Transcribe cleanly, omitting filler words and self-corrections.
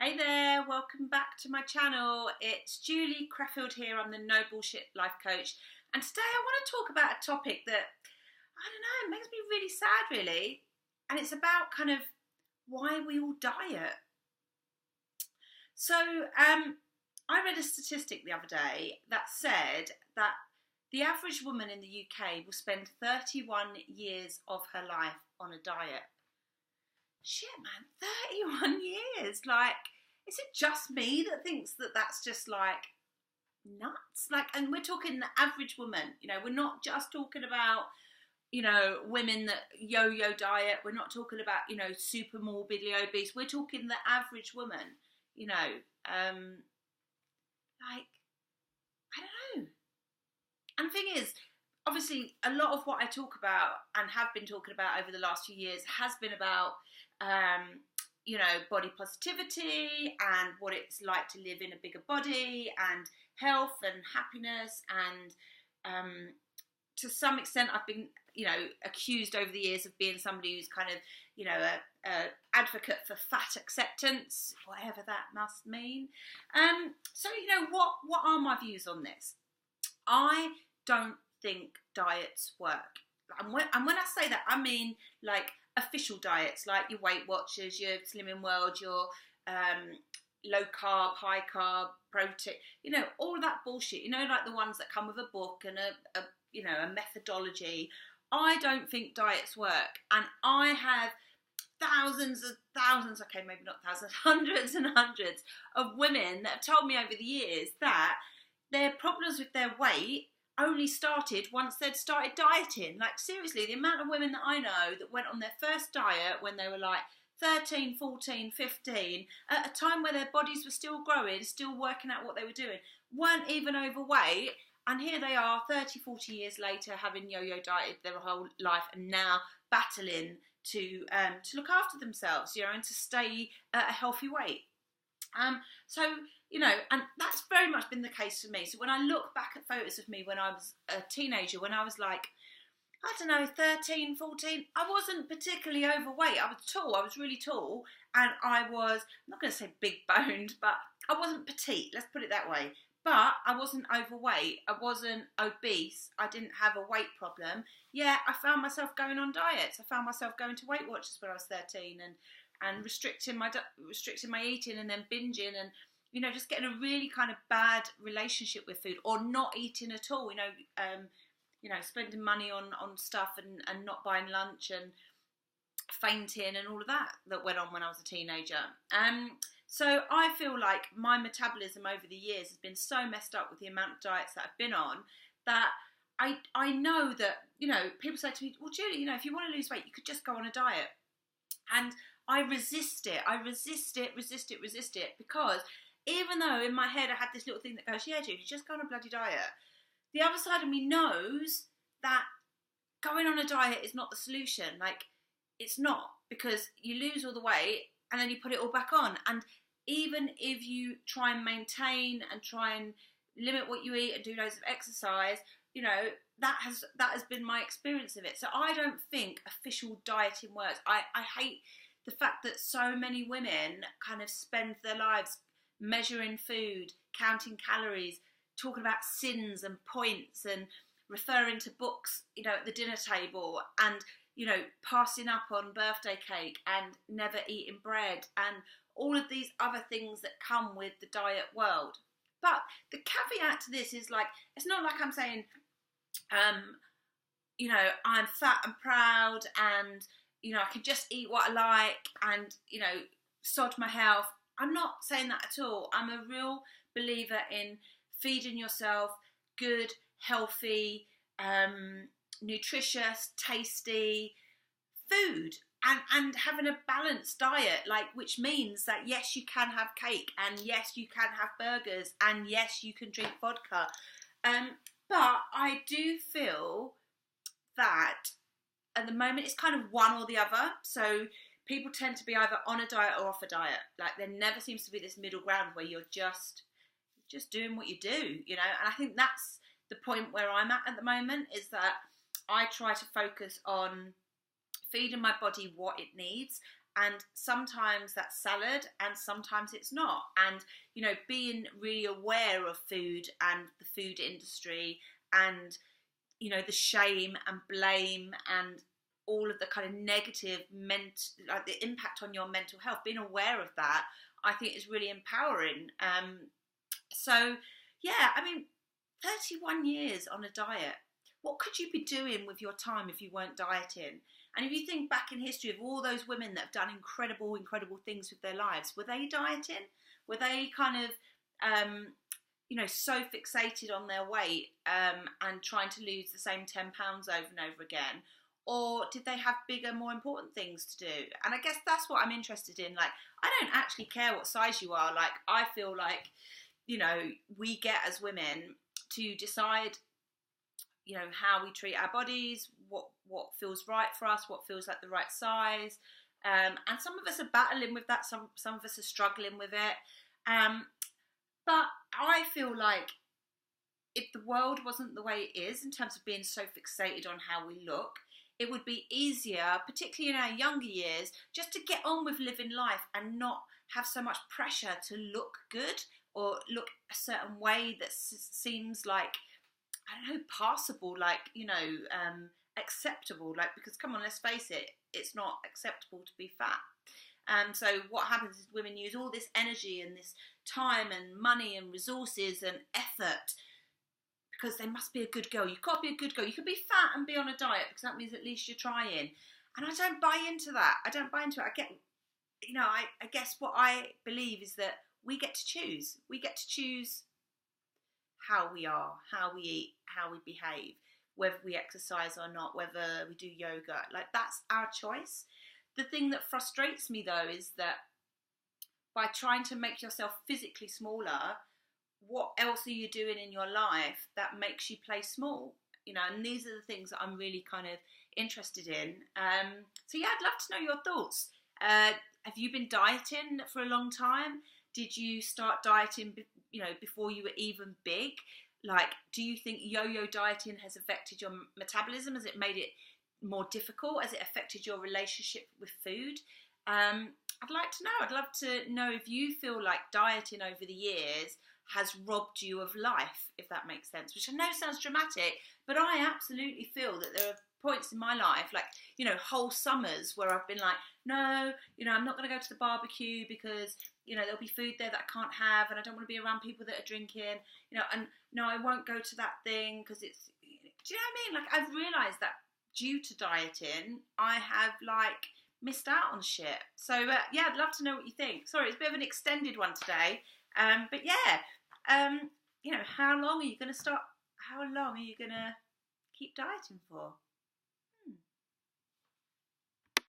Hey there, welcome back to my channel. It's Julie Creffield here. I'm the No Bullshit Life Coach, and today I want to talk about a topic that, I don't know, it makes me really sad really, and it's about kind of why we all diet. So I read a statistic the other day that said that the average woman in the UK will spend 31 years of her life on a diet. Shit, man, 31 years. Like, is it just me that thinks that that's just like nuts? Like, and we're talking the average woman, we're not just talking about, women that yo-yo diet. We're not talking about, super morbidly obese. We're talking the average woman, like, I don't know. And the thing is, obviously, a lot of what I talk about and have been talking about over the last few years has been about, body positivity and what it's like to live in a bigger body and health and happiness. And to some extent, I've been, accused over the years of being somebody who's kind of, a advocate for fat acceptance, whatever that must mean. So, what are my views on this? I don't think diets work. And when I say that, I mean like official diets, like your Weight Watchers, your Slimming World, your low carb, high carb, protein, all of that bullshit, like the ones that come with a book and a methodology. I don't think diets work. And I have thousands, okay, maybe not thousands, hundreds and hundreds of women that have told me over the years that their problems with their weight only started once they'd started dieting. Like, seriously, the amount of women that I know that went on their first diet when they were like 13, 14, 15, at a time where their bodies were still growing, still working out what they were doing, weren't even overweight, and here they are 30, 40 years later having yo-yo dieted their whole life and now battling to look after themselves, and to stay at a healthy weight. And that's very much been the case for me. So when I look back at photos of me when I was a teenager, when I was like, 13, 14, I wasn't particularly overweight. I was tall, I was really tall, and I was, I'm not going to say big boned, but I wasn't petite, let's put it that way. But I wasn't overweight, I wasn't obese, I didn't have a weight problem. Yeah, I found myself going on diets. I found myself going to Weight Watchers when I was 13 and restricting my eating and then binging and, just getting a really kind of bad relationship with food, or not eating at all, spending money on stuff and not buying lunch and fainting and all of that went on when I was a teenager. So I feel like my metabolism over the years has been so messed up with the amount of diets that I've been on that I know that, people say to me, well, Julie, if you want to lose weight, you could just go on a diet. And I resist it. I resist it because even though in my head I had this little thing that goes, yeah, Julie, just go on a bloody diet, the other side of me knows that going on a diet is not the solution. Like, it's not, because you lose all the weight and then you put it all back on. And even if you try and maintain and try and limit what you eat and do loads of exercise, that has been my experience of it. So I don't think official dieting works. I hate the fact that so many women kind of spend their lives measuring food, counting calories, talking about sins and points and referring to books, at the dinner table and, passing up on birthday cake and never eating bread and all of these other things that come with the diet world. But the caveat to this is, like, it's not like I'm saying, I'm fat and proud and, I can just eat what I like and, sod my health. I'm not saying that at all. I'm a real believer in feeding yourself good, healthy, nutritious, tasty food and having a balanced diet, which means that yes, you can have cake and yes, you can have burgers and yes, you can drink vodka. But I do feel that at the moment it's kind of one or the other. So people tend to be either on a diet or off a diet. Like, there never seems to be this middle ground where you're just doing what you do, And I think that's the point where I'm at the moment, is that I try to focus on feeding my body what it needs and sometimes that's salad and sometimes it's not. And, you know, being really aware of food and the food industry and, you know, the shame and blame and all of the kind of negative like the impact on your mental health, being aware of that, I think is really empowering. So yeah, I mean, 31 years on a diet. What could you be doing with your time if you weren't dieting? And if you think back in history of all those women that have done incredible, incredible things with their lives, were they dieting? Were they kind of, you know, so fixated on their weight and trying to lose the same 10 pounds over and over again? Or did they have bigger, more important things to do? And I guess that's what I'm interested in. Like, I don't actually care what size you are. Like, I feel like, you know, we get as women to decide, you know, how we treat our bodies, what feels right for us, what feels like the right size. And some of us are battling with that. Some of us are struggling with it. But I feel like if the world wasn't the way it is in terms of being so fixated on how we look, it would be easier, particularly in our younger years, just to get on with living life and not have so much pressure to look good or look a certain way that seems like, I don't know, passable, like, you know, acceptable. Like, because come on, let's face it, it's not acceptable to be fat. So what happens is women use all this energy and this time and money and resources and effort because they must be a good girl. You've got to be a good girl. You can be fat and be on a diet because that means at least you're trying. And I don't buy into that. I don't buy into it. I get, you know, I guess what I believe is that we get to choose. We get to choose how we are, how we eat, how we behave, whether we exercise or not, whether we do yoga. Like, that's our choice. The thing that frustrates me, though, is that by trying to make yourself physically smaller, what else are you doing in your life that makes you play small? You know, and these are the things that I'm really kind of interested in. So yeah, I'd love to know your thoughts. Have you been dieting for a long time? Did you start dieting, you know, before you were even big? Like, do you think yo-yo dieting has affected your metabolism? Has it made it more difficult? Has it affected your relationship with food? I'd like to know. I'd love to know if you feel like dieting over the years has robbed you of life, if that makes sense, which I know sounds dramatic, but I absolutely feel that there are points in my life, like, you know, whole summers where I've been like, no, you know, I'm not going to go to the barbecue because, you know, there'll be food there that I can't have and I don't want to be around people that are drinking, you know, and no, I won't go to that thing because it's, do you know what I mean? Like, I've realised that due to dieting, I have, like, missed out on shit. So, yeah, I'd love to know what you think. Sorry, it's a bit of an extended one today. But yeah, you know, how long are you going to keep dieting for?